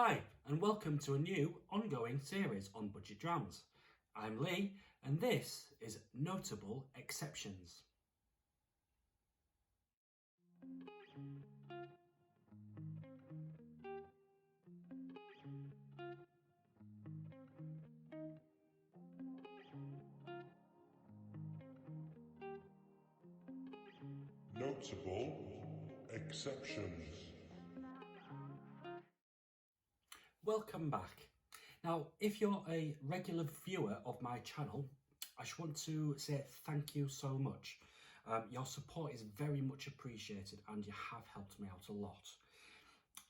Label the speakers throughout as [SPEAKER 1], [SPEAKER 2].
[SPEAKER 1] Hi, and welcome to a new ongoing series on budget drams. I'm Lee, and this is Notable Exceptions.
[SPEAKER 2] Notable Exceptions.
[SPEAKER 1] Welcome back. Now, if you're a regular viewer of my channel, I just want to say thank you so much. Your support is very much appreciated and you have helped me out a lot.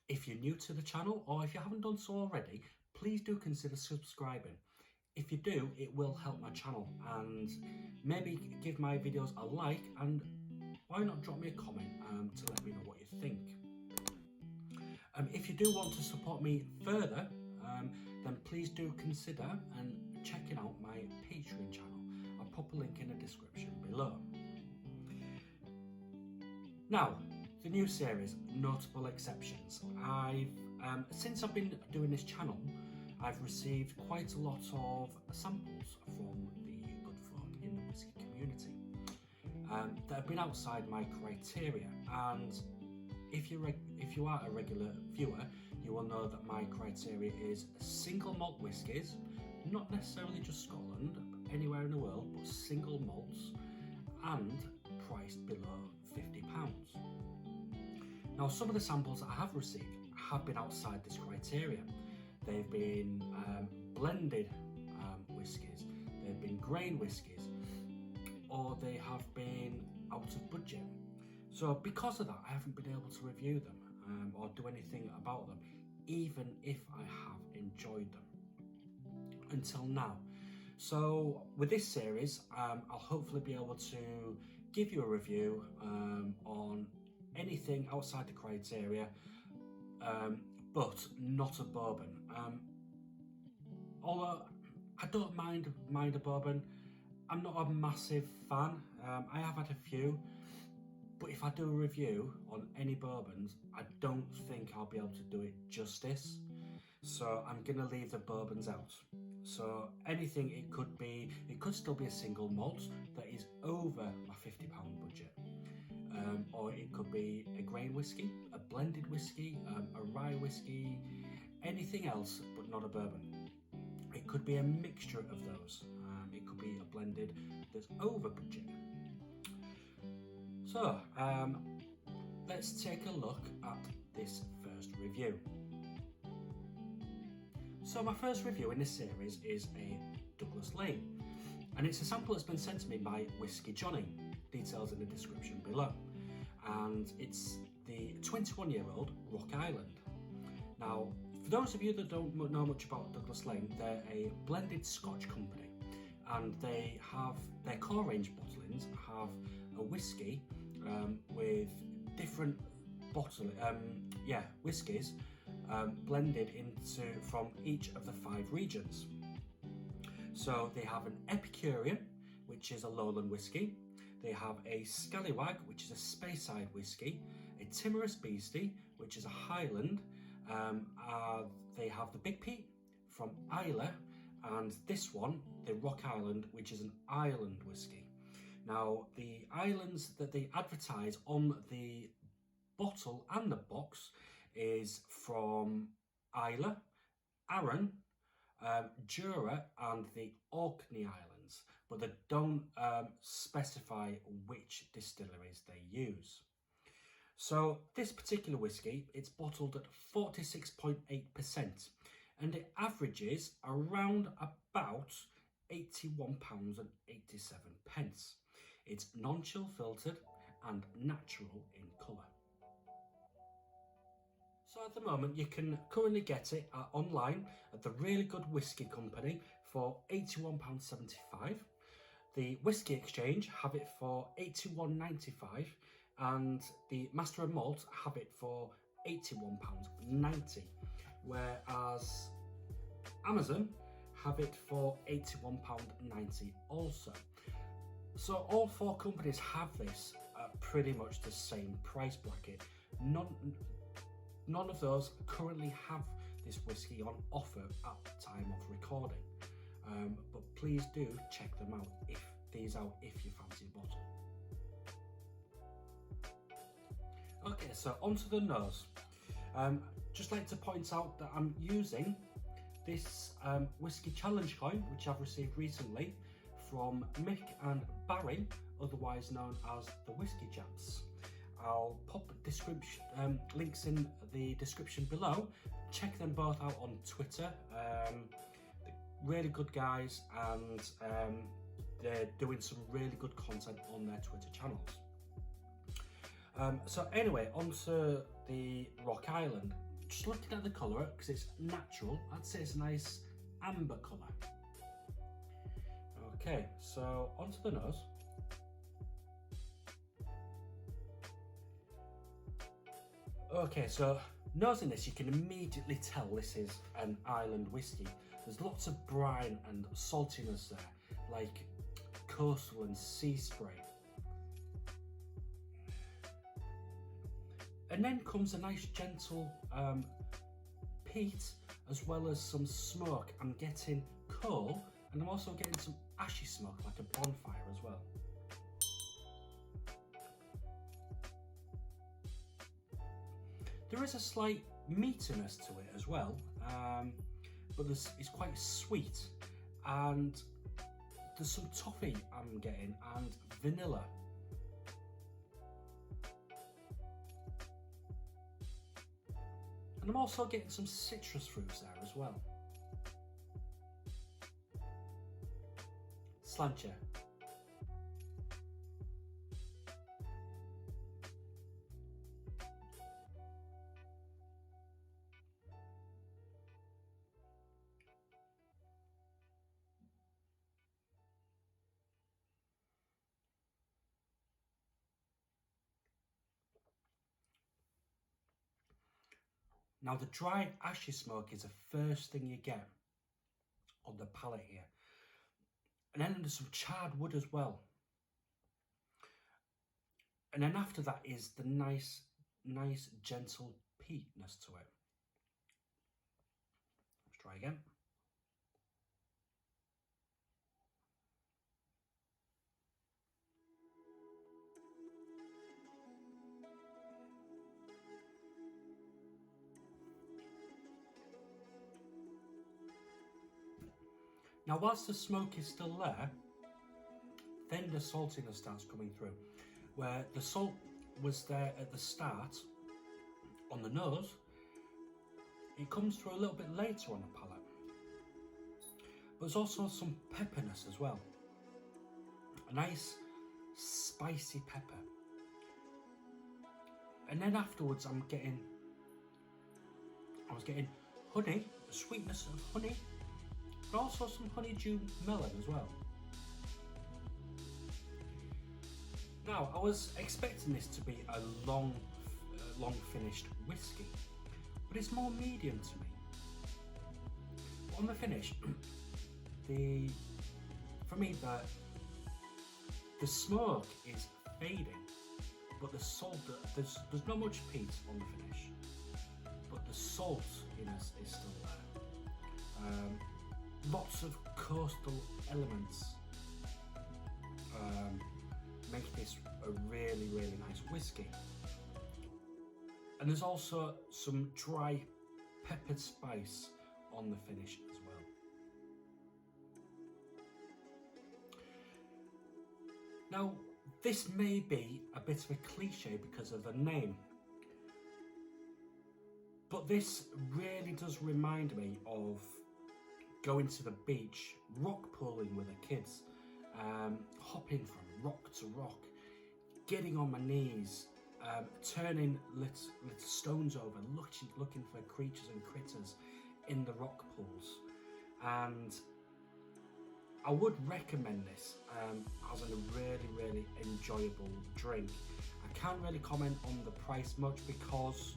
[SPEAKER 1] If you're new to the channel or if you haven't done so already, please do consider subscribing. If you do, it will help my channel and maybe give my videos a like, and why not drop me a comment to let me know what you think. If you do want to support me further, then please do consider checking out my Patreon channel. I'll pop a link in the description below. Now, the new series, Notable Exceptions. Since I've been doing this channel, I've received quite a lot of samples from the good folk in the whisky community that have been outside my criteria, and if you are a regular viewer, you will know that my criteria is single malt whiskies, not necessarily just Scotland, but anywhere in the world, but single malts, and priced below £50. Now, some of the samples I have received have been outside this criteria. They've been blended whiskies, they've been grain whiskies, or they have been out of budget. So because of that, I haven't been able to review them or do anything about them, even if I have enjoyed them until now. So with this series, I'll hopefully be able to give you a review on anything outside the criteria, but not a bourbon. Although I don't mind a bourbon, I'm not a massive fan. I have had a few, but if I do a review on any bourbons, I don't think I'll be able to do it justice. So I'm gonna leave the bourbons out. So anything, it could still be a single malt that is over my £50 budget. Or it could be a grain whiskey, a blended whiskey, a rye whiskey, anything else but not a bourbon. It could be a mixture of those. It could be a blended that's over budget. So, let's take a look at this first review. So my first review in this series is a Douglas Laing, and it's a sample that's been sent to me by Whisky Johny, details in the description below. And it's the 21-year-old Rock Island. Now, for those of you that don't know much about Douglas Laing, they're a blended scotch company, and they have their core range bottlings have a whiskey with different whiskies blended from each of the 5 regions. So they have an Epicurean, which is a lowland whiskey. They have a Scallywag, which is a Speyside whiskey, a Timorous Beastie, which is a Highland. They have the Big Pete from Islay, and this one, the Rock Island, which is an island whiskey. Now, the islands that they advertise on the bottle and the box is from Islay, Arran, Jura and the Orkney Islands, but they don't specify which distilleries they use. So this particular whiskey, it's bottled at 46.8%, and it averages around about £81.87. It's non-chill filtered and natural in colour. So at the moment, you can currently get it online at the Really Good Whisky Company for £81.75. The Whisky Exchange have it for £81.95, and the Master of Malt have it for £81.90, whereas Amazon have it for £81.90 also. So all 4 companies have this at pretty much the same price bracket. None of those currently have this whiskey on offer at the time of recording. But please do check them out if you fancy a bottle. Okay, so onto the nose. Just like to point out that I'm using this Whiskey Challenge coin, which I've received recently from Mick and Barry, otherwise known as the Whiskey Chaps. I'll pop description links in the description below. Check them both out on Twitter. They're really good guys, and they're doing some really good content on their Twitter channels. So anyway, onto the Rock Island. Just looking at the colour, because it's natural, I'd say it's a nice amber colour. Okay, so onto the nose. Okay, so nosing this, you can immediately tell this is an island whiskey. There's lots of brine and saltiness there, like coastal and sea spray. And then comes a nice gentle peat, as well as some smoke. I'm getting coal, and I'm also getting some ashy smoke, like a bonfire as well. There is a slight meatiness to it as well, but it's quite sweet, and there's some toffee I'm getting, and vanilla. And I'm also getting some citrus fruits there as well. Slancher. Now the dry ashy smoke is the first thing you get on the palate here. And then there's some charred wood as well. And then after that is the nice gentle peatness to it. Let's try again. Now, whilst the smoke is still there, then the saltiness starts coming through, where the salt was there at the start on the nose. It comes through a little bit later on the palate. But there's also some pepperness as well. A nice spicy pepper. And then afterwards I was getting honey, the sweetness of honey, but also some honeydew melon as well. Now, I was expecting this to be a long finished whiskey, but it's more medium to me. On the finish, for me the smoke is fading, but the salt, there's not much peat on the finish, but the saltiness is still there. Lots of coastal elements make this a really nice whiskey. And there's also some dry peppered spice on the finish as well. Now, this may be a bit of a cliche because of the name, but this really does remind me of going to the beach, rock pooling with the kids, hopping from rock to rock, getting on my knees, turning little stones over, looking for creatures and critters in the rock pools. And I would recommend this as a really enjoyable drink. I can't really comment on the price much because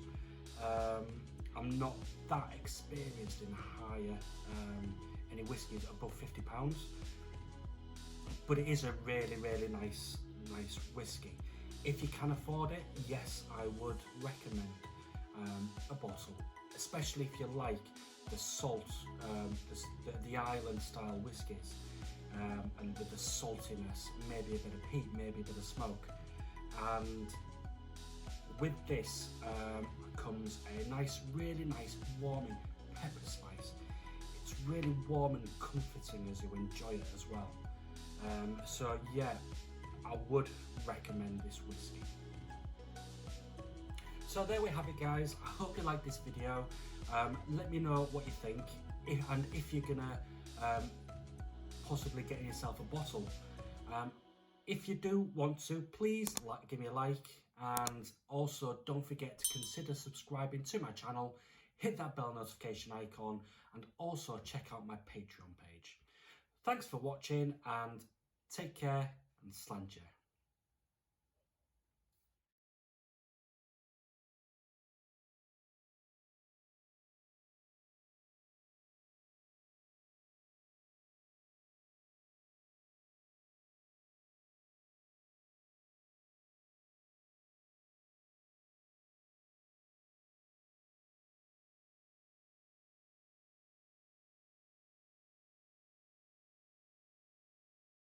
[SPEAKER 1] I'm not that experienced in higher any whiskies above £50, but it is a really nice whiskey. If you can afford it, yes, I would recommend a bottle, especially if you like salt, the island style whiskies, and the saltiness, maybe a bit of heat, maybe a bit of smoke. And with this comes a nice, really nice warming pepper spice. It's really warm and comforting as you enjoy it as well. So yeah, I would recommend this whiskey. So there we have it, guys. I hope you liked this video. Let me know what you think, and if you're gonna possibly get yourself a bottle. If you do want to, please give me a like, and also don't forget to consider subscribing to my channel, hit that bell notification icon, and also check out my Patreon page. Thanks for watching, and take care, and sláinte.